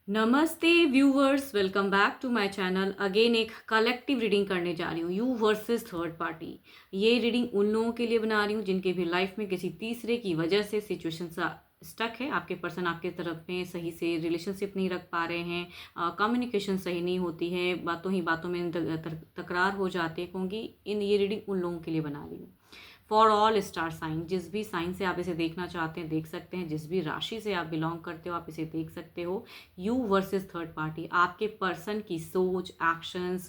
नमस्ते viewers, welcome back to my channel. Again एक collective reading करने जा रही हूँ, यू वर्सेस थर्ड पार्टी। ये रीडिंग उन लोगों के लिए बना रही हूँ जिनके भी लाइफ में किसी तीसरे की वजह से सिचुएशन स्टक है। आपके पर्सन आपके तरफ में सही से रिलेशनशिप नहीं रख पा रहे हैं, कम्युनिकेशन सही नहीं होती है, बातों ही बातों में तकरार हो जाते हैं। कहूँगी इन ये रीडिंग उन लोगों के लिए बना रही हूँ। फॉर ऑल स्टार साइन, जिस भी साइन से आप इसे देखना चाहते हैं देख सकते हैं, जिस भी राशि से आप बिलोंग करते हो आप इसे देख सकते हो। यू वर्सेस थर्ड पार्टी, आपके पर्सन की सोच, एक्शंस,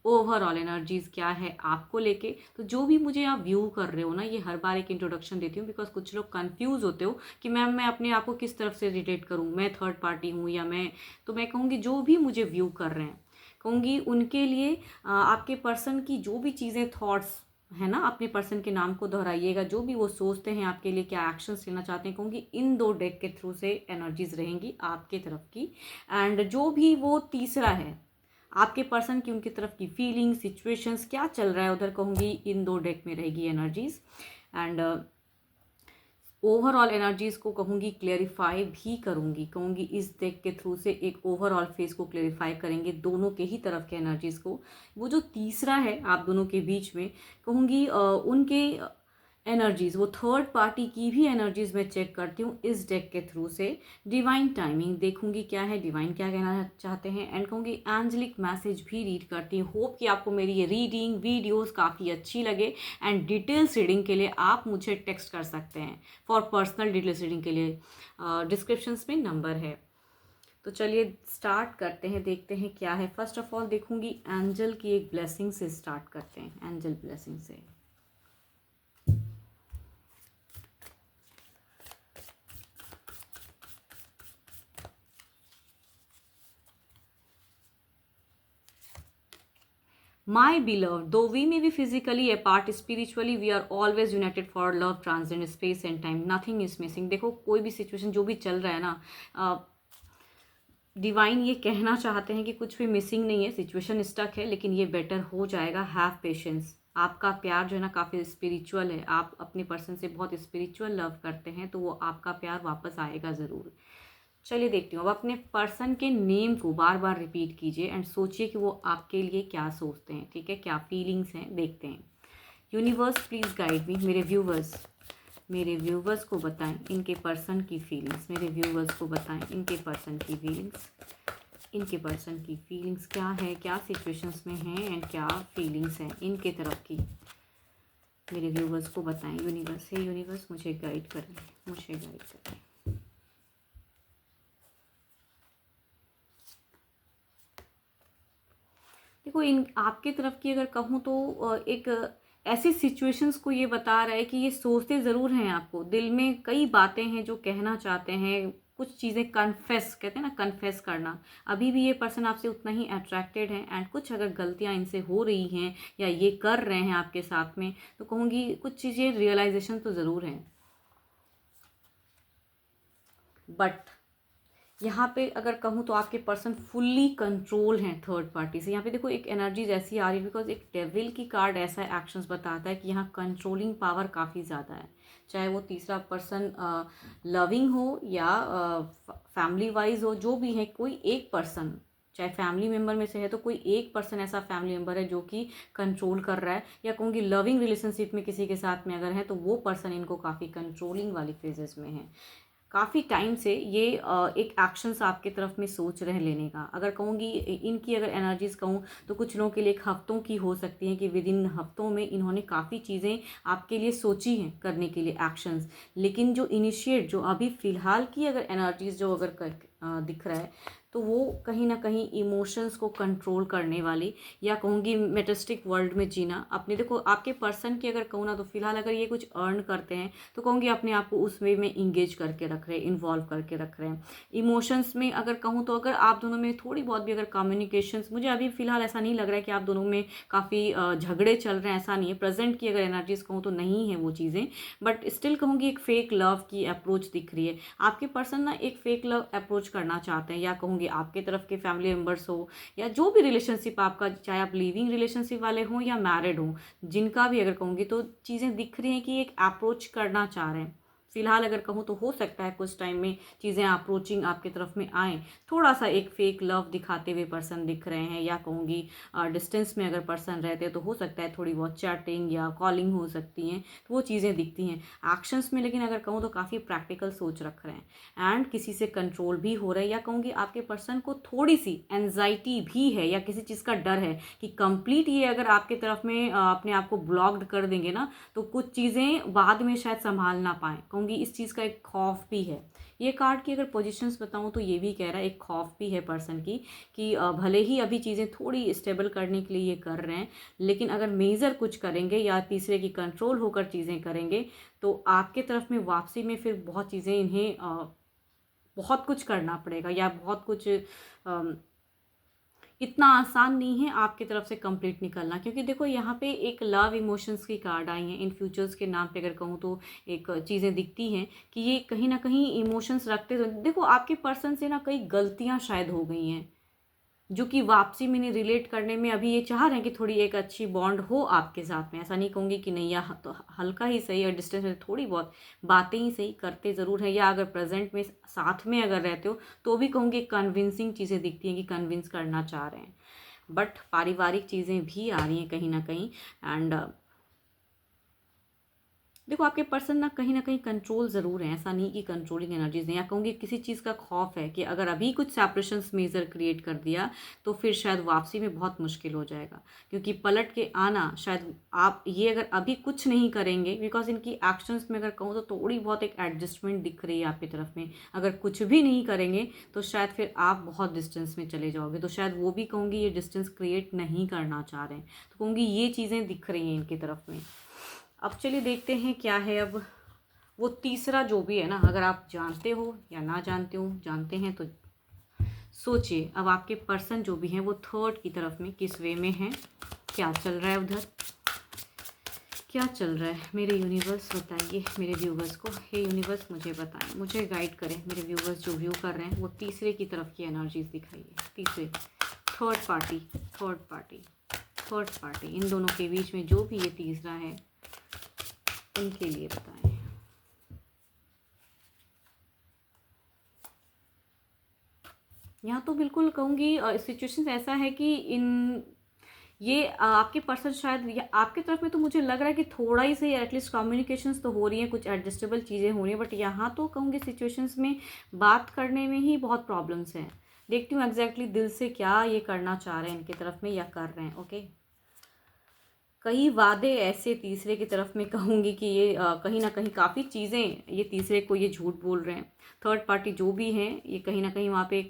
ओवरऑल एनर्जीज क्या है आपको लेके। तो जो भी मुझे आप व्यू कर रहे हो ना, ये हर बार एक इंट्रोडक्शन देती हूँ बिकॉज कुछ लोग कंफ्यूज होते हो कि मैम मैं अपने आप को किस तरफ से रिलेट करूँ, मैं थर्ड पार्टी हूँ या मैं। तो मैं कहूँगी जो भी मुझे व्यू कर रहे हैं, कहूँगी उनके लिए आपके पर्सन की जो भी चीज़ें, थॉट्स है ना, अपने पर्सन के नाम को दोहराइएगा। जो भी वो सोचते हैं आपके लिए, क्या एक्शंस लेना चाहते हैं, कहूँगी इन दो डेक के थ्रू से एनर्जीज रहेंगी आपके तरफ की। एंड जो भी वो तीसरा है आपके पर्सन की, उनकी तरफ की फीलिंग, सिचुएशंस क्या चल रहा है उधर, कहूँगी इन दो डेक में रहेगी एनर्जीज। एंड ओवरऑल एनर्जीज को कहूँगी क्लेरिफाई भी करूँगी। कहूँगी इस डेक के थ्रू से एक ओवरऑल फेस को क्लेरिफाई करेंगे, दोनों के ही तरफ के एनर्जीज को। वो जो तीसरा है आप दोनों के बीच में, कहूँगी उनके एनर्जीज, वो थर्ड पार्टी की भी एनर्जीज मैं चेक करती हूँ इस डेक के थ्रू से। डिवाइन टाइमिंग देखूंगी क्या है, डिवाइन क्या कहना चाहते हैं। एंड कहूँगी एंजलिक मैसेज भी रीड करती हूँ। होप कि आपको मेरी ये रीडिंग वीडियोस काफ़ी अच्छी लगे। एंड डिटेल्स रीडिंग के लिए आप मुझे टेक्स्ट कर सकते हैं। फॉर पर्सनल डिटेल्स रीडिंग के लिए डिस्क्रिप्शंस में नंबर है। तो चलिए स्टार्ट करते हैं, देखते हैं क्या है। फर्स्ट ऑफ ऑल देखूंगी एंजल की एक ब्लेसिंग से स्टार्ट करते हैं, एंजल ब्लेसिंग से। My beloved, though we may be physically apart, spiritually we are always united for love transcends space and time. Nothing is missing. देखो कोई भी सिचुएशन जो भी चल रहा है ना, डिवाइन ये कहना चाहते हैं कि कुछ भी मिसिंग नहीं है, सिचुएशन स्टक है लेकिन ये बेटर हो जाएगा। Have patience. आपका प्यार जो है ना काफ़ी स्पिरिचुअल है, आप अपने पर्सन से बहुत स्पिरिचुअल लव करते हैं, तो वो आपका प्यार वापस आएगा ज़रूर। चलिए देखती हूँ। अब अपने पर्सन के नेम को बार बार रिपीट कीजिए एंड सोचिए कि वो आपके लिए क्या सोचते हैं, ठीक है, क्या फीलिंग्स हैं, देखते हैं। Universe please guide me. मेरे व्यूवर्स को बताएं इनके पर्सन की फीलिंग्स। मेरे व्यूवर्स को बताएं इनके पर्सन की फीलिंग्स। इनके पर्सन की फीलिंग्स क्या है, क्या सिचुएशंस में हैं एंड क्या फीलिंग्स हैं इनके तरफ की। मेरे व्यूवर्स को बताएं। यूनिवर्स है, यूनिवर्स मुझे गाइड करें, मुझे गाइड करें। देखो इन आपके तरफ की अगर कहूँ तो एक ऐसी सिचुएशंस को ये बता रहा है कि ये सोचते ज़रूर हैं, आपको दिल में कई बातें हैं जो कहना चाहते हैं, कुछ चीज़ें कन्फेस कहते हैं ना, कन्फेस करना। अभी भी ये पर्सन आपसे उतना ही अट्रैक्टेड है एंड कुछ अगर गलतियाँ इनसे हो रही हैं या ये कर रहे हैं आपके साथ में, तो कहूँगी कुछ चीज़ें रियलाइजेशन तो ज़रूर हैं। बट यहाँ पे अगर कहूँ तो आपके पर्सन फुल्ली कंट्रोल हैं थर्ड पार्टी से। यहाँ पे देखो एक एनर्जीज ऐसी आ रही है बिकॉज एक डेविल की कार्ड ऐसा एक्शंस बताता है कि यहाँ कंट्रोलिंग पावर काफ़ी ज़्यादा है। चाहे वो तीसरा पर्सन लविंग हो या फैमिली वाइज हो, जो भी है, कोई एक पर्सन, चाहे फैमिली मेम्बर में से है तो कोई एक पर्सन ऐसा फैमिली मेम्बर है जो कि कंट्रोल कर रहा है, या कहूँगी लविंग रिलेशनशिप में किसी के साथ में अगर है तो वो पर्सन इनको काफ़ी कंट्रोलिंग वाली फेजेस में है। काफ़ी टाइम से ये एक एक्शंस आपके तरफ में सोच रहे लेने का। अगर कहूँगी इनकी अगर एनर्जीज कहूँ तो कुछ लोगों के लिए एक हफ्तों की हो सकती है कि विद इन हफ्तों में इन्होंने काफ़ी चीज़ें आपके लिए सोची हैं करने के लिए एक्शंस। लेकिन जो इनिशिएट, जो अभी फ़िलहाल की अगर एनर्जीज जो अगर दिख रहा है, तो वो कहीं ना कहीं इमोशंस को कंट्रोल करने वाली, या कहूँगी मेटेस्टिक वर्ल्ड में जीना अपने। देखो आपके पर्सन की अगर कहूँ ना तो फिलहाल अगर ये कुछ अर्न करते हैं तो कहूँगी अपने आप को उस वे में इंगेज करके रख रहे हैं, इन्वॉल्व करके रख रहे हैं। इमोशंस में अगर कहूँ तो अगर आप दोनों में थोड़ी बहुत भी अगर कम्युनिकेशंस, मुझे अभी फ़िलहाल ऐसा नहीं लग रहा है कि आप दोनों में काफ़ी झगड़े चल रहे हैं, ऐसा नहीं है। प्रेजेंट की अगर एनर्जीज कहूँ तो नहीं है वो चीज़ें, बट स्टिल कहूँगी एक फेक लव की अप्रोच दिख रही है। आपके पर्सन ना एक फेक लव अप्रोच करना चाहते हैं, या कहूँगी आपके तरफ के फैमिली मेम्बर्स हो या जो भी रिलेशनशिप आपका, चाहे आप लिविंग रिलेशनशिप वाले हों या मैरिड हों, जिनका भी अगर कहूँगी तो चीज़ें दिख रही हैं कि एक अप्रोच करना चाह रहे हैं। फ़िलहाल अगर कहूँ तो हो सकता है कुछ टाइम में चीज़ें अप्रोचिंग आपके तरफ में आएँ, थोड़ा सा एक फेक लव दिखाते हुए पर्सन दिख रहे हैं, या कहूँगी डिस्टेंस में अगर पर्सन रहते हैं तो हो सकता है थोड़ी बहुत चैटिंग या कॉलिंग हो सकती हैं, तो वो चीज़ें दिखती हैं एक्शंस में। लेकिन अगर कहूँ तो काफ़ी प्रैक्टिकल सोच रख रहे हैं एंड किसी से कंट्रोल भी हो रहा है, या कहूँगी आपके पर्सन को थोड़ी सी एनजाइटी भी है या किसी चीज़ का डर है कि कंप्लीट ये अगर आपके तरफ में अपने आप को ब्लॉक्ड कर देंगे ना, तो कुछ चीज़ें बाद में शायद संभाल ना पाएँ, कहूँगी इस चीज़ का एक खौफ भी है। ये कार्ड की अगर पोजीशंस बताऊँ तो ये भी कह रहा है, एक खौफ भी है पर्सन की कि भले ही अभी चीज़ें थोड़ी स्टेबल करने के लिए ये कर रहे हैं, लेकिन अगर मेजर कुछ करेंगे या तीसरे की कंट्रोल होकर चीज़ें करेंगे तो आपके तरफ में वापसी में फिर बहुत चीज़ें इन्हें बहुत कुछ करना पड़ेगा, या बहुत कुछ इतना आसान नहीं है आपकी तरफ से कंप्लीट निकलना। क्योंकि देखो यहाँ पे एक लव इमोशंस की कार्ड आई हैं, इन फ्यूचर्स के नाम पे अगर कहूँ तो एक चीज़ें दिखती हैं कि ये कहीं ना कहीं इमोशंस रखते, तो देखो आपके पर्सन से ना कई गलतियाँ शायद हो गई हैं, जो कि वापसी में नहीं रिलेट करने में अभी ये चाह रहे हैं कि थोड़ी एक अच्छी बॉन्ड हो आपके साथ में। ऐसा नहीं कहूँगी कि नहीं, या तो हल्का ही सही, और डिस्टेंस में थोड़ी बहुत बातें ही सही करते ज़रूर हैं, या अगर प्रेजेंट में साथ में अगर रहते हो तो भी कहूँगी कन्विंसिंग चीज़ें दिखती हैं कि कन्विंस करना चाह रहे हैं। बट पारिवारिक चीज़ें भी आ रही हैं कहीं ना कहीं। एंड देखो आपके पर्सन ना कहीं कंट्रोल ज़रूर है, ऐसा नहीं कि कंट्रोलिंग एनर्जीज नहीं, या कहूँगी किसी चीज़ का खौफ है कि अगर अभी कुछ सेपरेशंस मेजर क्रिएट कर दिया तो फिर शायद वापसी में बहुत मुश्किल हो जाएगा। क्योंकि पलट के आना शायद आप ये अगर अभी कुछ नहीं करेंगे, बिकॉज इनकी एक्शंस में अगर कहूँ तो थोड़ी बहुत एक एडजस्टमेंट दिख रही है आपकी तरफ में, अगर कुछ भी नहीं करेंगे तो शायद फिर आप बहुत डिस्टेंस में चले जाओगे, तो शायद वो भी कहूँगी ये डिस्टेंस क्रिएट नहीं करना चाह रहे हैं। तो कहूँगी ये चीज़ें दिख रही हैं इनकी तरफ में। अब चलिए देखते हैं क्या है अब वो तीसरा जो भी है ना, अगर आप जानते हो या ना जानते हो, जानते हैं तो सोचिए अब आपके पर्सन जो भी हैं वो थर्ड की तरफ में किस वे में हैं, क्या चल रहा है उधर, क्या चल रहा है। मेरे यूनिवर्स बताइए मेरे व्यूवर्स को, हे यूनिवर्स मुझे बताएं, मुझे गाइड करें, मेरे व्यूवर्स जो व्यू कर रहे हैं वो तीसरे की तरफ की एनर्जीज दिखाइए। तीसरे, third party, third party, third party, इन दोनों के बीच में जो भी ये तीसरा है उनके लिए बताएं। यहाँ तो बिल्कुल कहूँगी सिचुएशन ऐसा है कि इन ये आपके पर्सन शायद आपके तरफ में तो मुझे लग रहा है कि थोड़ा ही सही एटलीस्ट कम्युनिकेशंस तो हो रही है, कुछ एडजस्टेबल चीज़ें हो रही हैं, बट यहाँ तो कहूँगी सिचुएशंस में बात करने में ही बहुत प्रॉब्लम्स हैं। देखती हूँ एग्जैक्टली दिल से क्या ये करना चाह रहे हैं इनकी तरफ में या कर रहे हैं। ओके, कई वादे ऐसे तीसरे की तरफ में कहूँगी कि ये कहीं ना कहीं काफ़ी चीज़ें ये तीसरे को ये झूठ बोल रहे हैं। थर्ड पार्टी जो भी हैं ये कहीं ना कहीं वहाँ पे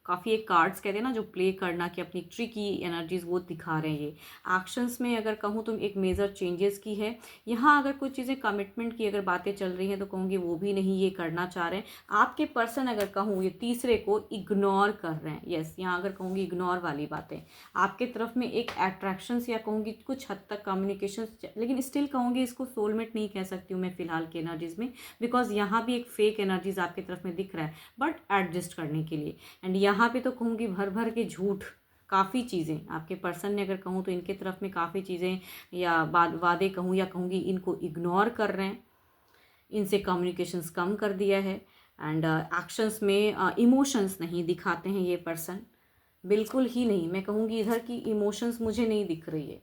काफ़ी एक कार्ड्स कहते हैं ना जो प्ले करना कि अपनी ट्रिकी एनर्जीज वो दिखा रहे हैं। ये एक्शंस में अगर कहूँ तो एक मेजर चेंजेस की है। यहाँ अगर कुछ चीज़ें कमिटमेंट की अगर बातें चल रही हैं तो कहूँगी वो भी नहीं ये करना चाह रहे हैं। आपके पर्सन अगर कहूँ ये तीसरे को इग्नोर कर रहे हैं। यस, यहाँ अगर कहूँगी इग्नोर वाली बातें, आपके तरफ में एक अट्रैक्शंस या कहूँगी कुछ हद तक कम्युनिकेशन, लेकिन स्टिल कहूँगी इसको सोलमेट नहीं कह सकती हूँ मैं फ़िलहाल की एनर्जीज में, बिकॉज यहाँ भी एक फेक एनर्जीज आपकी तरफ में दिख रहा है बट एडजस्ट करने के लिए। एंड यहाँ पे तो कहूँगी भर भर के झूठ, काफ़ी चीज़ें आपके पर्सन ने अगर कहूँ तो इनके तरफ में काफ़ी चीज़ें या वादे कहूँ या कहूँगी इनको इग्नोर कर रहे हैं, इनसे कम्युनिकेशंस कम कर दिया है। एंड एक्शंस में इमोशंस नहीं दिखाते हैं ये पर्सन, बिल्कुल ही नहीं। मैं कहूँगी इधर की इमोशंस मुझे नहीं दिख रही है।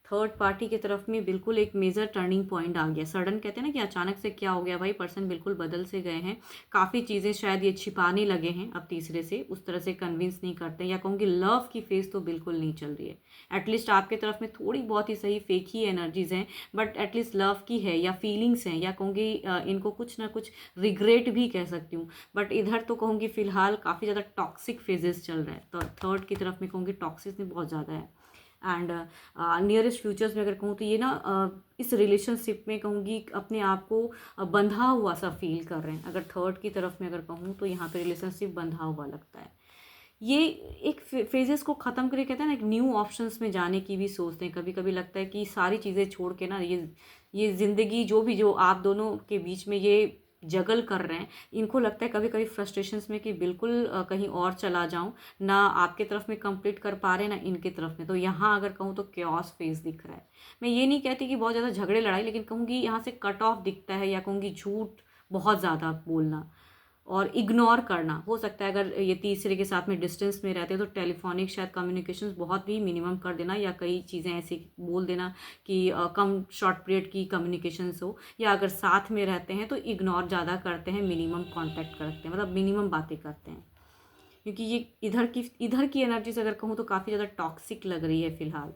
थर्ड पार्टी की तरफ में बिल्कुल एक मेजर टर्निंग पॉइंट आ गया। सडन कहते हैं ना कि अचानक से क्या हो गया भाई, पर्सन बिल्कुल बदल से गए हैं। काफ़ी चीज़ें शायद ये छिपाने लगे हैं अब तीसरे से, उस तरह से कन्विंस नहीं करते, या कहूँगी लव की फेस तो बिल्कुल नहीं चल रही है। एटलीस्ट आपके तरफ में थोड़ी बहुत ही सही फेक ही एनर्जीज हैं, बट एटलीस्ट लव की है या फीलिंग्स हैं, या कहूँगी इनको कुछ ना कुछ रिग्रेट भी कह सकती हूँ। बट इधर तो कहूँगी फ़िलहाल काफ़ी ज़्यादा टॉक्सिक फेजेस चल रहा है। तो थर्ड की तरफ में कहूँगी टॉक्सिक बहुत ज़्यादा है। एंड नियरेस्ट फ्यूचर्स में अगर कहूँ तो ये ना इस रिलेशनशिप में कहूँगी अपने आप को बंधा हुआ सा फील कर रहे हैं। अगर थर्ड की तरफ में अगर कहूँ तो यहाँ पे रिलेशनशिप बंधा हुआ लगता है। ये एक फेजेस को ख़त्म करके कहते हैं ना एक न्यू ऑप्शंस में जाने की भी सोचते हैं। कभी कभी लगता है कि सारी चीज़ें छोड़ के ना ये ज़िंदगी जो भी जो आप दोनों के बीच में ये जगल कर रहे हैं, इनको लगता है कभी कभी फ्रस्ट्रेशंस में कि बिल्कुल कहीं और चला जाऊं, ना आपके तरफ में कंप्लीट कर पा रहे ना इनके तरफ में। तो यहाँ अगर कहूँ तो क्योस फेस दिख रहा है। मैं ये नहीं कहती कि बहुत ज़्यादा झगड़े लड़ाई, लेकिन कहूँगी यहाँ से कट ऑफ दिखता है, या कहूँगी झूठ बहुत ज़्यादा बोलना और इग्नोर करना। हो सकता है अगर ये तीसरे के साथ में डिस्टेंस में रहते हैं तो टेलीफोनिक शायद कम्युनिकेशंस बहुत ही मिनिमम कर देना, या कई चीज़ें ऐसी बोल देना कि कम शॉर्ट पीरियड की कम्युनिकेशंस हो, या अगर साथ में रहते हैं तो इग्नोर ज़्यादा करते हैं, मिनिमम कांटेक्ट करते हैं, मतलब मिनिमम बातें करते हैं। क्योंकि ये इधर की एनर्जी से अगर कहूँ तो काफ़ी ज़्यादा टॉक्सिक लग रही है फिलहाल।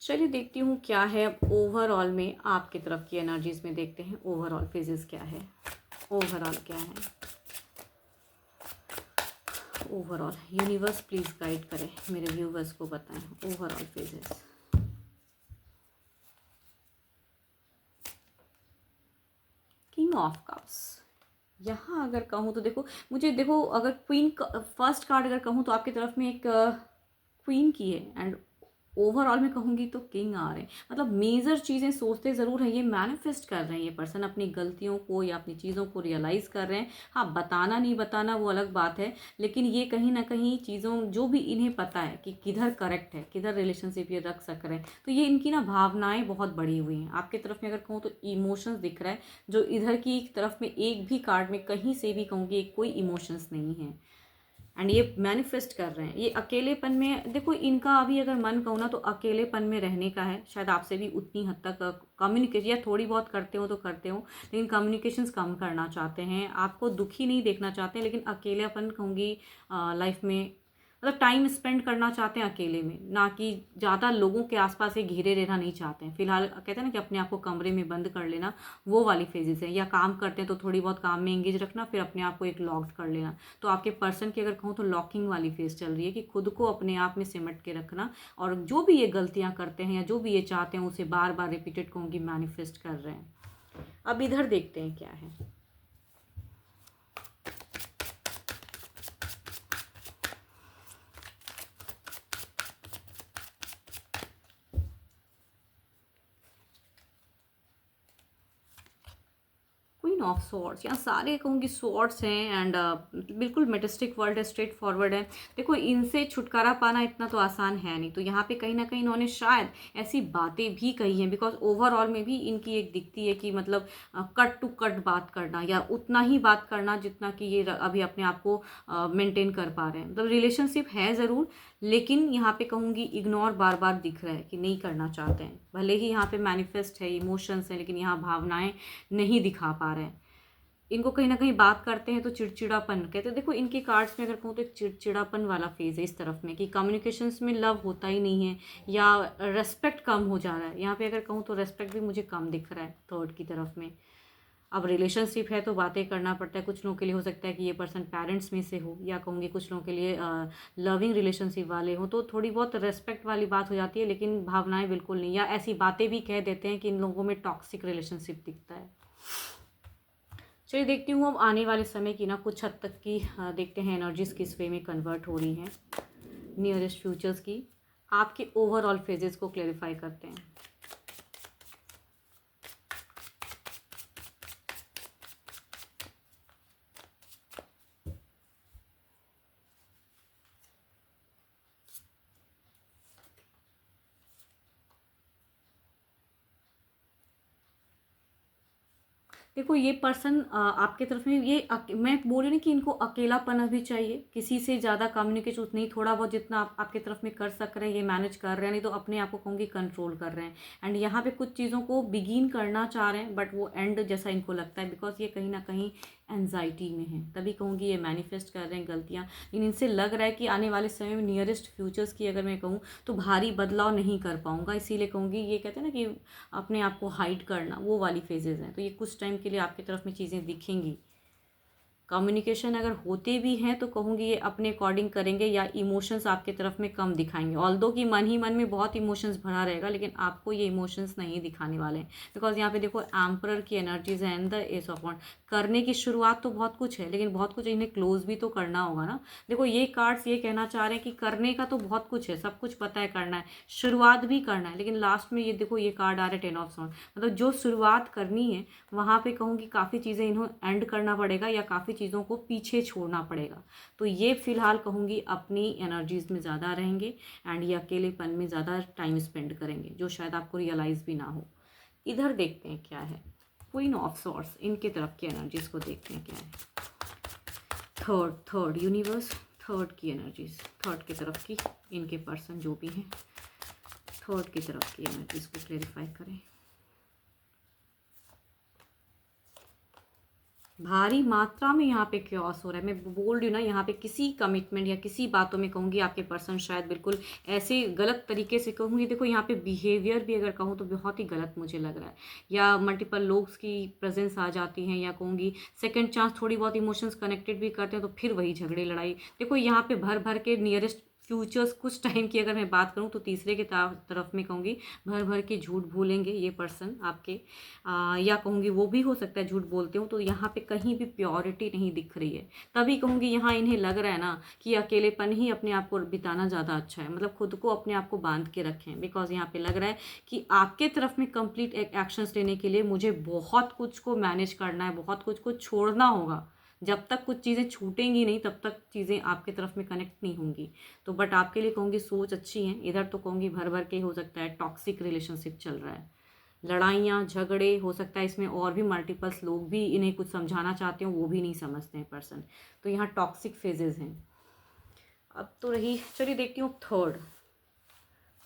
चलिए देखती हूँ क्या है ओवरऑल में आपकी तरफ की एनर्जीज में। देखते हैं ओवरऑल फेजेस क्या है, ओवरऑल क्या है। ओवरऑल यूनिवर्स प्लीज गाइड करें, मेरे व्यूवर्स को बताएं overall phases. King of cups, यहाँ अगर कहूँ तो देखो अगर क्वीन फर्स्ट कार्ड अगर कहूँ तो आपकी तरफ में एक क्वीन की है, एंड ओवरऑल में कहूँगी तो किंग आ रहे हैं। मतलब मेजर चीज़ें सोचते ज़रूर हैं, ये मैनिफेस्ट कर रहे हैं, ये पर्सन अपनी गलतियों को या अपनी चीज़ों को रियलाइज़ कर रहे हैं। हाँ, बताना नहीं बताना वो अलग बात है, लेकिन ये कहीं ना कहीं चीज़ों जो भी इन्हें पता है कि किधर करेक्ट है, किधर रिलेशनशिप ये रख सक रहे हैं, तो ये इनकी ना भावनाएं बहुत बड़ी हुई हैं। आपके तरफ में अगर कहूँ तो इमोशंस दिख रहा है, जो इधर की तरफ में एक भी कार्ड में कहीं से भी कहूँगी कोई इमोशंस नहीं है। एंड ये मैनिफेस्ट कर रहे हैं, ये अकेलेपन में देखो इनका अभी अगर मन कहूँ ना तो अकेलेपन में रहने का है। शायद आपसे भी उतनी हद तक कम्युनिकेशन या थोड़ी बहुत करते हो तो करते हो, लेकिन कम्युनिकेशंस कम करना चाहते हैं, आपको दुखी नहीं देखना चाहते, लेकिन अकेलापन कहूँगी लाइफ में मतलब टाइम स्पेंड करना चाहते हैं अकेले में, ना कि ज़्यादा लोगों के आसपास से घिरे रहना नहीं चाहते हैं। फिलहाल कहते हैं ना कि अपने आप को कमरे में बंद कर लेना, वो वाली फेजेस है। या काम करते हैं तो थोड़ी बहुत काम में एंगेज रखना, फिर अपने आप को एक लॉक्ड कर लेना। तो आपके पर्सन की अगर कहूँ तो लॉकिंग वाली फेज चल रही है, कि खुद को अपने आप में सिमट के रखना, और जो भी ये गलतियाँ करते हैं या जो भी ये चाहते हैं उसे बार बार रिपीटेड कहूँगी मैनिफेस्ट कर रहे हैं। अब इधर देखते हैं क्या है। क्वीन ऑफ स्वॉर्ड्स, यहाँ सारे कहूँगी स्वॉर्ड्स हैं, एंड बिल्कुल मेटिस्टिक वर्ल्ड है, स्ट्रेट फॉरवर्ड है। देखो इनसे छुटकारा पाना इतना तो आसान है नहीं, तो यहाँ पे कहीं ना कहीं इन्होंने शायद ऐसी बातें भी कही हैं, बिकॉज ओवरऑल में भी इनकी एक दिखती है कि मतलब कट टू कट बात करना, या उतना ही बात करना जितना कि ये अभी अपने आप को मेंटेन कर पा रहे हैं। मतलब रिलेशनशिप है ज़रूर, लेकिन यहाँ पे कहूँगी इग्नोर बार बार दिख रहा है कि नहीं करना चाहते हैं। भले ही यहाँ पे मैनिफेस्ट है, इमोशंस है, लेकिन यहाँ भावनाएं नहीं दिखा पा रहे हैं। इनको कहीं ना कहीं बात करते हैं तो चिड़चिड़ापन कहते हैं। देखो इनके कार्ड्स में अगर कहूँ तो एक चिड़चिड़ापन वाला फेज है इस तरफ में, कि कम्युनिकेशंस में लव होता ही नहीं है, या रेस्पेक्ट कम हो जा रहा है। यहाँ पे अगर कहूँ तो रेस्पेक्ट भी मुझे कम दिख रहा है थर्ड की तरफ में। अब रिलेशनशिप है तो बातें करना पड़ता है। कुछ लोगों के लिए हो सकता है कि ये पर्सन पेरेंट्स में से हो, या कहूँगी कुछ लोगों के लिए लविंग रिलेशनशिप वाले हो, तो थोड़ी बहुत रेस्पेक्ट वाली बात हो जाती है, लेकिन भावनाएं बिल्कुल नहीं। या ऐसी बातें भी कह देते हैं कि इन लोगों में टॉक्सिक रिलेशनशिप दिखता है। चलिए देखती हूँ अब आने वाले समय की ना कुछ हद तक की देखते हैं एनर्जीज किस वे में कन्वर्ट हो रही हैं, नियरेस्ट फ्यूचर्स की। आपके ओवरऑल फेजेस को क्लेरिफाई करते हैं। देखो ये पर्सन आपके तरफ में मैं बोल रही हूँ कि इनको अकेलापन भी चाहिए, किसी से ज़्यादा कम्युनिकेशन नहीं, थोड़ा बहुत जितना आपके तरफ में कर सक रहे हैं ये मैनेज कर रहे हैं, नहीं तो अपने आप को कहूँगी कंट्रोल कर रहे हैं। एंड यहाँ पे कुछ चीज़ों को बिगिन करना चाह रहे हैं, बट वो एंड जैसा इनको लगता है, बिकॉज ये कहीं ना कहीं एनजाइटी में है, तभी कहूँगी ये मैनिफेस्ट कर रहे हैं गलतियाँ। लेकिन इनसे लग रहा है कि आने वाले समय में नियरेस्ट फ्यूचर्स की अगर मैं कहूँ तो भारी बदलाव नहीं कर पाऊँगा, इसीलिए कहूँगी ये कहते हैं ना कि अपने आप को हाइड करना, वो वाली फेजेस हैं। तो ये कुछ टाइम के लिए आपकी तरफ में चीज़ें दिखेंगी। कम्युनिकेशन अगर होते भी हैं तो कहूँगी ये अपने अकॉर्डिंग करेंगे, या इमोशंस आपके तरफ में कम दिखाएंगे। ऑल्दो कि मन ही मन में बहुत इमोशंस भरा रहेगा, लेकिन आपको ये इमोशंस नहीं दिखाने वाले हैं, बिकॉज यहाँ पे देखो एम्परर की एनर्जीज है एंड द एस ऑफ वांड। करने की शुरुआत तो बहुत कुछ है, लेकिन बहुत कुछ इन्हें क्लोज भी तो करना होगा ना। देखो ये कार्ड्स ये कहना चाह रहे हैं कि करने का तो बहुत कुछ है, सब कुछ पता है, करना है, शुरुआत भी करना है, लेकिन लास्ट में ये देखो ये कार्ड आ रहा है 10 ऑफ सॉर्ड, मतलब जो शुरुआत करनी है वहाँ पे कहूँगी काफ़ी चीज़ें इन्हों एंड करना पड़ेगा या काफ़ी चीज़ों को पीछे छोड़ना पड़ेगा। तो ये फिलहाल कहूँगी अपनी एनर्जीज में ज़्यादा रहेंगे एंड ये अकेलेपन में ज़्यादा टाइम स्पेंड करेंगे, जो शायद आपको रियलाइज़ भी ना हो। इधर देखते हैं क्या है, क्वीन ऑफ सॉर्ड्स, इनके तरफ की एनर्जीज को देखते हैं क्या है। थर्ड यूनिवर्स, थर्ड की एनर्जीज, थर्ड की तरफ की इनके पर्सन जो भी हैं, थर्ड की तरफ की एनर्जीज को क्लेरिफाई करें। भारी मात्रा में यहाँ पे क्योस हो रहा है, मैं बोल रही हूँ ना, यहाँ पे किसी कमिटमेंट या किसी बातों में कहूँगी आपके पर्सन शायद बिल्कुल ऐसे गलत तरीके से कहूँगी, देखो यहाँ पे बिहेवियर भी अगर कहूँ तो बहुत ही गलत मुझे लग रहा है, या मल्टीपल लोग्स की प्रेजेंस आ जाती हैं, या कहूँगी सेकंड चांस, थोड़ी बहुत इमोशंस कनेक्टेड भी करते हैं तो फिर वही झगड़े लड़ाई। देखो यहाँ पे भर भर के नियरेस्ट फ्यूचर्स कुछ टाइम की अगर मैं बात करूँ तो तीसरे के तरफ में कहूँगी भर भर के झूठ भूलेंगे ये पर्सन आपके, या कहूँगी वो भी हो सकता है झूठ बोलते हो, तो यहाँ पे कहीं भी प्योरिटी नहीं दिख रही है। तभी कहूँगी यहाँ इन्हें लग रहा है ना कि अकेलेपन ही अपने आप को बिताना ज़्यादा अच्छा है, मतलब खुद को अपने आप को बांध के रखें, बिकॉज यहाँ पे लग रहा है कि आपके तरफ में कंप्लीट एक्शंस लेने के लिए मुझे बहुत कुछ को मैनेज करना है, बहुत कुछ को छोड़ना होगा। जब तक कुछ चीज़ें छूटेंगी नहीं तब तक चीज़ें आपके तरफ में कनेक्ट नहीं होंगी। तो बट आपके लिए कहूँगी सोच अच्छी है। इधर तो कहूँगी भर भर के हो सकता है टॉक्सिक रिलेशनशिप चल रहा है, लड़ाइयाँ झगड़े हो सकता है, इसमें और भी मल्टीपल्स लोग भी इन्हें कुछ समझाना चाहते हो वो भी नहीं समझते हैं पर्सन, तो यहाँ टॉक्सिक फेजेस हैं। अब तो रही, चलिए देखती हूँ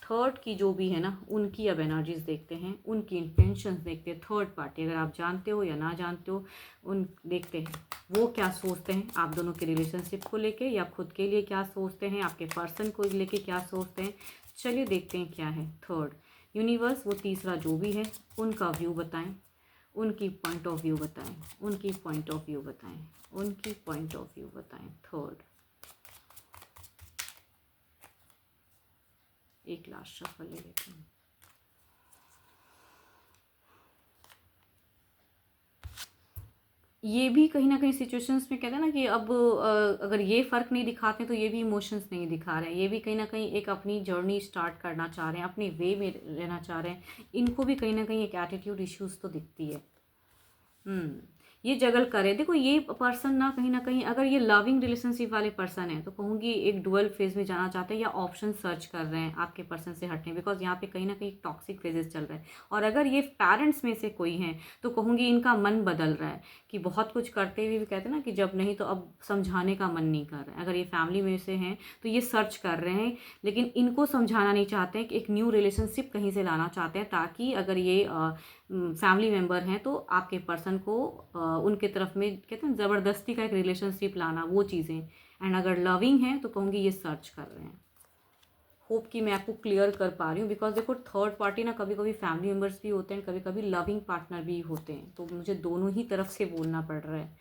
थर्ड की जो भी है ना उनकी अब एनर्जीज देखते हैं, उनकी इंटेंशंस देखते हैं। थर्ड पार्टी अगर आप जानते हो या ना जानते हो, उन देखते हैं वो क्या सोचते हैं आप दोनों के रिलेशनशिप को लेके, या खुद के लिए क्या सोचते हैं, आपके पर्सन को लेके क्या सोचते हैं। चलिए देखते हैं क्या है थर्ड यूनिवर्स, वो तीसरा जो भी है उनका व्यू बताएं, उनकी पॉइंट ऑफ व्यू बताएं, उनकी पॉइंट ऑफ व्यू बताएं, उनकी पॉइंट ऑफ व्यू बताएं। थर्ड, एक लास्ट शफल ले लेते हैं। ये भी कहीं ना कहीं सिचुएशंस में कहते हैं ना कि अब अगर ये फ़र्क नहीं दिखाते तो ये भी इमोशंस नहीं दिखा रहे हैं, ये भी कहीं ना कहीं एक अपनी जर्नी स्टार्ट करना चाह रहे हैं, अपने वे में रहना चाह रहे हैं, इनको भी कहीं ना कहीं एक एटीट्यूड इश्यूज तो दिखती है। ये जगल करे, देखो ये पर्सन ना कहीं अगर ये लविंग रिलेशनशिप वाले पर्सन है तो कहूँगी एक डुअल फेज में जाना चाहते हैं या ऑप्शन सर्च कर रहे हैं आपके पर्सन से हटने, बिकॉज यहाँ पे कहीं ना कहीं टॉक्सिक फेजेस चल रहा है। और अगर ये पेरेंट्स में से कोई हैं तो कहूँगी इनका मन बदल रहा है, कि बहुत कुछ करते हुए भी कहते हैं ना कि जब नहीं तो अब समझाने का मन नहीं कर रहा है। अगर ये फैमिली में से हैं तो ये सर्च कर रहे हैं, लेकिन इनको समझाना नहीं चाहते हैं कि एक न्यू रिलेशनशिप कहीं से लाना चाहते हैं, ताकि अगर ये फैमिली मेम्बर हैं तो आपके पर्सन को उनके तरफ में कहते हैं ज़बरदस्ती का एक रिलेशनशिप लाना, वो चीज़ें। एंड अगर लविंग है तो कहूँगी ये सर्च कर रहे हैं। होप कि मैं आपको क्लियर कर पा रही हूँ, बिकॉज देखो थर्ड पार्टी ना कभी कभी फैमिली मेम्बर्स भी होते हैं, कभी कभी लविंग पार्टनर भी होते हैं, तो मुझे दोनों ही तरफ से बोलना पड़ रहा है,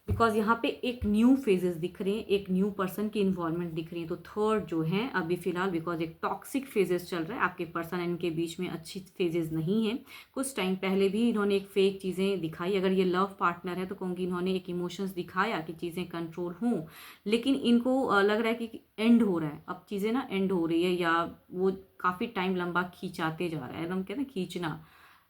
बिकॉज यहाँ पे एक न्यू फेजेस दिख रहे हैं, एक न्यू पर्सन की इन्वॉल्वमेंट दिख रही है। तो थर्ड जो है अभी फिलहाल बिकॉज एक टॉक्सिक फेजेस चल रहा है, आपके पर्सन इनके बीच में अच्छी फेजेस नहीं है। कुछ टाइम पहले भी इन्होंने एक फेक चीज़ें दिखाई, अगर ये लव पार्टनर है तो कहूँगी इन्होंने एक इमोशंस दिखाया कि चीज़ें कंट्रोल हों, लेकिन इनको लग रहा है कि एंड हो रहा है, अब चीज़ें ना एंड हो रही है, या वो काफ़ी टाइम लंबा खींचाते जा रहा है, एकदम कहते हैं खींचना,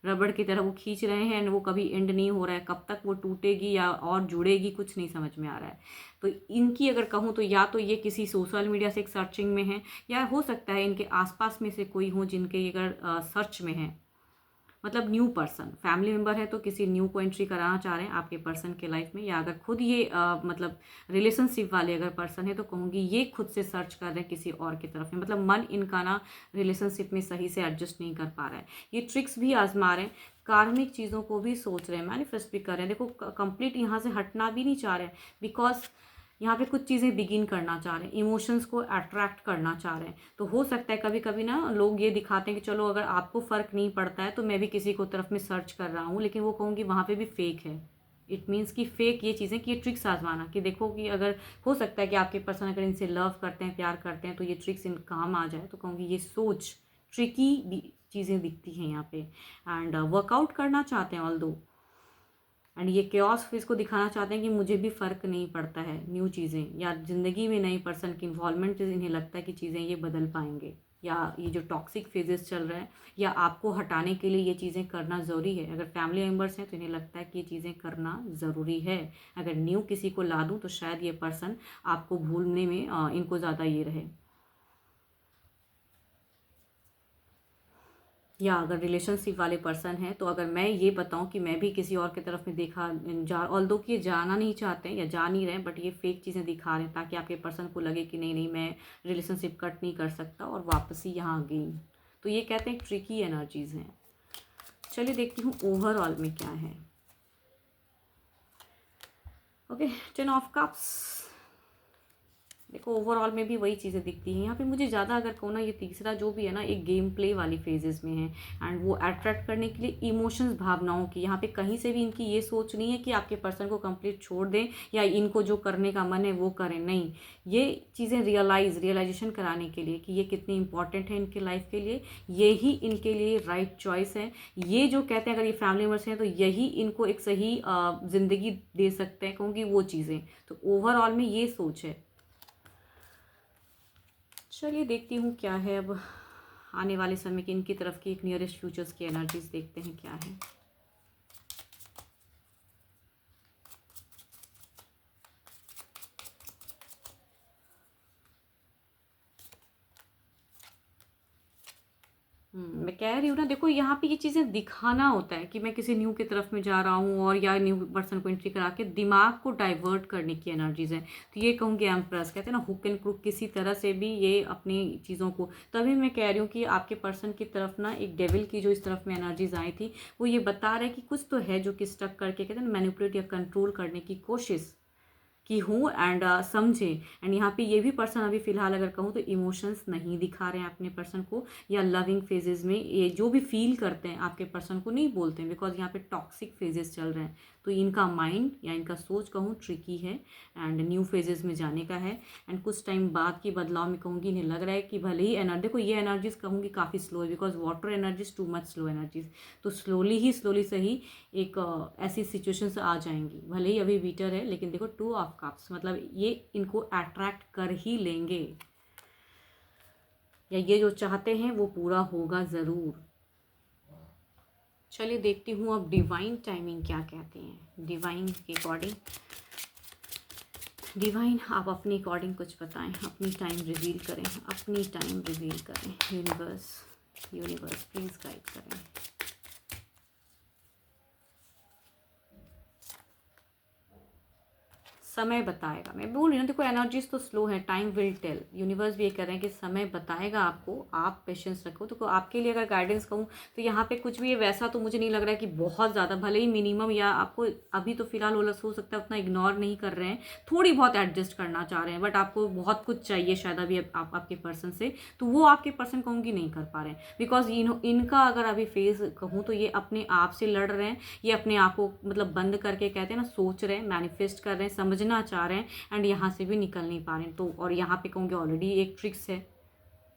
रबड़ की तरह वो खींच रहे हैं एंड वो कभी एंड नहीं हो रहा है, कब तक वो टूटेगी या और जुड़ेगी कुछ नहीं समझ में आ रहा है। तो इनकी अगर कहूँ तो या तो ये किसी सोशल मीडिया से एक सर्चिंग में है, या हो सकता है इनके आसपास में से कोई हो जिनके अगर सर्च में है, मतलब न्यू पर्सन फैमिली मेम्बर है तो किसी न्यू को एंट्री कराना चाह रहे हैं आपके पर्सन के लाइफ में, या अगर खुद ये मतलब रिलेशनशिप वाले अगर पर्सन है तो कहूँगी ये खुद से सर्च कर रहे हैं किसी और की तरफ में, मतलब मन इनका ना रिलेशनशिप में सही से एडजस्ट नहीं कर पा रहा है। ये ट्रिक्स भी आजमा रहे हैं, कार्मिक चीज़ों को भी सोच रहे हैं, मैनिफेस्ट भी कर रहे हैं। देखो कंप्लीट यहाँ से हटना भी नहीं चाह रहे हैं, बिकॉज यहाँ पे कुछ चीज़ें बिगिन करना चाह रहे हैं, इमोशंस को अट्रैक्ट करना चाह रहे हैं। तो हो सकता है कभी कभी ना लोग ये दिखाते हैं कि चलो अगर आपको फ़र्क नहीं पड़ता है तो मैं भी किसी को तरफ में सर्च कर रहा हूँ, लेकिन वो कहूँगी वहाँ पे भी फेक है। इट मीन्स कि फेक ये चीज़ें कि ये ट्रिक्स आजमाना, कि देखो कि अगर हो सकता है कि आपके पर्सन अगर इनसे लव करते हैं प्यार करते हैं तो ये ट्रिक्स इन काम आ जाए, तो कहूँगी ये सोच ट्रिकी चीज़ें दिखती हैं यहाँ पे, एंड वर्कआउट करना चाहते हैं ऑल दो, एंड ये chaos फेस को दिखाना चाहते हैं कि मुझे भी फ़र्क नहीं पड़ता है, न्यू चीज़ें या ज़िंदगी में नई पर्सन की इन्वॉल्वमेंट से इन्हें लगता है कि चीज़ें ये बदल पाएंगे, या ये जो टॉक्सिक फेजेस चल रहे हैं या आपको हटाने के लिए ये चीज़ें करना ज़रूरी है। अगर फैमिली मेम्बर्स हैं तो इन्हें लगता है कि ये चीज़ें करना ज़रूरी है। अगर न्यू किसी को ला दूँ तो शायद ये पर्सन आपको भूलने में इनको ज़्यादा ये रहे। या अगर रिलेशनशिप वाले पर्सन हैं तो अगर मैं ये बताऊं कि मैं भी किसी और की तरफ में देखा जा, ऑल्दो कि ये जाना नहीं चाहते हैं या जा नहीं रहे हैं, बट ये फेक चीज़ें दिखा रहे हैं ताकि आपके पर्सन को लगे कि नहीं नहीं मैं रिलेशनशिप कट नहीं कर सकता और वापस ही यहाँ गई। तो ये कहते हैं ट्रिकी एनर्जीज हैं। चलिए देखती हूँ ओवरऑल में क्या है। Okay, 10 of cups. देखो ओवरऑल में भी वही चीज़ें दिखती हैं यहाँ पे मुझे ज़्यादा। अगर कहूँ ना, ये तीसरा जो भी है ना, एक गेम प्ले वाली फेजेस में है एंड वो अट्रैक्ट करने के लिए इमोशंस, भावनाओं की, यहाँ पे कहीं से भी इनकी ये सोच नहीं है कि आपके पर्सन को कंप्लीट छोड़ दें या इनको जो करने का मन है वो करें। नहीं, ये चीज़ें रियलाइजेशन कराने के लिए कि ये कितनी इंपॉर्टेंट है इनके लाइफ के लिए, यही इनके लिए राइट चॉइस है। ये जो कहते हैं अगर ये फैमिली मेम्बर्स हैं तो यही इनको एक सही ज़िंदगी दे सकते हैं, क्योंकि वो चीज़ें तो ओवरऑल में ये सोच है। चलिए देखती हूँ क्या है अब आने वाले समय की इनकी तरफ की एक नियरेस्ट फ्यूचर्स की एनर्जीज देखते हैं क्या है। मैं कह रही हूँ ना, देखो यहाँ पे ये चीज़ें दिखाना होता है कि मैं किसी न्यू की तरफ में जा रहा हूँ और या न्यू पर्सन को एंट्री करा के दिमाग को डाइवर्ट करने की एनर्जीज है। तो ये कहूँगी एम्प्रेस, कहते हैं ना हुक एंड क्रुक, किसी तरह से भी ये अपनी चीज़ों को, तभी मैं कह रही हूँ कि आपके पर्सन की तरफ ना एक डेविल की जो इस तरफ में एनर्जीज आई थी वो ये बता रहा है कि कुछ तो है जो कि स्टक करके, कहते हैं ना मैनिपुलेट या कंट्रोल करने की कोशिश की हूँ एंड समझे। एंड यहाँ पे ये भी पर्सन अभी फिलहाल अगर कहूँ तो इमोशंस नहीं दिखा रहे हैं अपने पर्सन को, या लविंग फेजेस में ये जो भी फील करते हैं आपके पर्सन को नहीं बोलते हैं, बिकॉज यहाँ पे टॉक्सिक फेजेस चल रहे हैं। तो इनका माइंड या इनका सोच कहूँ ट्रिकी है एंड न्यू फेजेस में जाने का है। एंड कुछ टाइम बाद की बदलाव में कहूँगी इन्हें लग रहा है कि भले ही एनर्जी, देखो ये एनर्जीज कहूँगी काफ़ी स्लो है, because water energies too much slow energies, तो स्लोली सही एक ऐसी सिचुएशंस आ जाएंगी। भले ही अभी बीटर है लेकिन देखो 2 ऑफ कप्स, मतलब ये इनको अट्रैक्ट कर ही लेंगे, या ये जो चाहते हैं वो पूरा होगा ज़रूर। चलिए देखती हूँ अब डिवाइन टाइमिंग क्या कहते हैं। डिवाइन के अकॉर्डिंग, डिवाइन आप अपने अकॉर्डिंग कुछ बताएं, अपनी टाइम रिवील करें, अपनी टाइम रिवील करें। यूनिवर्स प्लीज़ गाइड करें। समय बताएगा, मैं बोल रही हूँ देखो एनर्जीज तो स्लो है, टाइम विल टेल। यूनिवर्स भी ये कह रहे हैं कि समय बताएगा आपको, आप पेशेंस रखो। तो आपके लिए अगर गाइडेंस कहूँ तो यहाँ पे कुछ भी है वैसा तो मुझे नहीं लग रहा है कि बहुत ज़्यादा, भले ही मिनिमम, या आपको अभी तो फिलहाल हो सकता है उतना इग्नोर नहीं कर रहे हैं, थोड़ी बहुत एडजस्ट करना चाह रहे हैं, बट आपको बहुत कुछ चाहिए शायद अभी आप आपके पर्सन से, तो वो आपके पर्सन कहूँगी नहीं कर पा रहे हैं। बिकॉज इनका अगर अभी फेज कहूँ तो ये अपने आप से लड़ रहे हैं, ये अपने आप को मतलब बंद करके, कहते हैं ना, सोच रहे हैं, मैनिफेस्ट कर रहे हैं, समझना चाह रहे हैं एंड यहाँ से भी निकल नहीं पा रहे हैं। तो और यहाँ पे कहूँगी ऑलरेडी एक ट्रिक्स है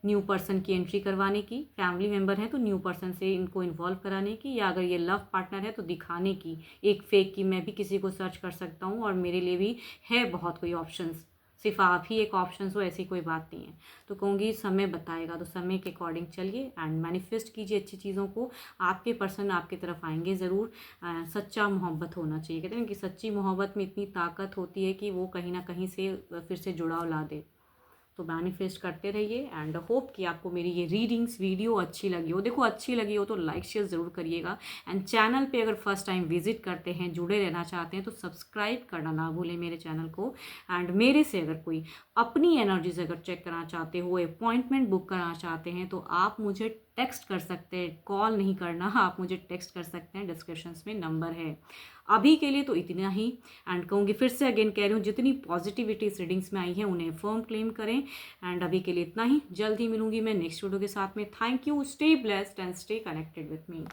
न्यू पर्सन की एंट्री करवाने की, फैमिली मेंबर है तो न्यू पर्सन से इनको इन्वॉल्व कराने की, या अगर ये लव पार्टनर है तो दिखाने की एक फेक की मैं भी किसी को सर्च कर सकता हूँ और मेरे लिए भी है बहुत कोई ऑप्शंस, सिर्फ आप ही एक ऑप्शन हो ऐसी कोई बात नहीं है। तो कहूँगी समय बताएगा, तो समय के अकॉर्डिंग चलिए एंड मैनिफेस्ट कीजिए अच्छी चीज़ों को। आपके पर्सन आपकी तरफ आएंगे ज़रूर। सच्चा मोहब्बत होना चाहिए, कहते हैं कि सच्ची मोहब्बत में इतनी ताकत होती है कि वो कहीं ना कहीं से फिर से जुड़ाव ला दे। तो मैनिफेस्ट करते रहिए एंड होप कि आपको मेरी ये रीडिंग्स वीडियो अच्छी लगी हो। देखो अच्छी लगी हो तो लाइक शेयर ज़रूर करिएगा एंड चैनल पे अगर फर्स्ट टाइम विजिट करते हैं, जुड़े रहना चाहते हैं तो सब्सक्राइब करना ना भूलें मेरे चैनल को। एंड मेरे से अगर कोई अपनी एनर्जीज अगर चेक करना चाहते हो, अपॉइंटमेंट बुक करना चाहते हैं तो आप मुझे टेक्स्ट कर सकते हैं, कॉल नहीं करना, आप मुझे टेक्स्ट कर सकते हैं, डिस्क्रिप्शंस में नंबर है। अभी के लिए तो इतना ही एंड कहूँगी फिर से अगेन कह रही हूँ, जितनी पॉजिटिविटी रीडिंग्स में आई है उन्हें फर्म क्लेम करें। एंड अभी के लिए इतना ही, जल्द ही मिलूंगी मैं नेक्स्ट वीडियो के साथ में। Thank you, stay blessed and stay connected with me.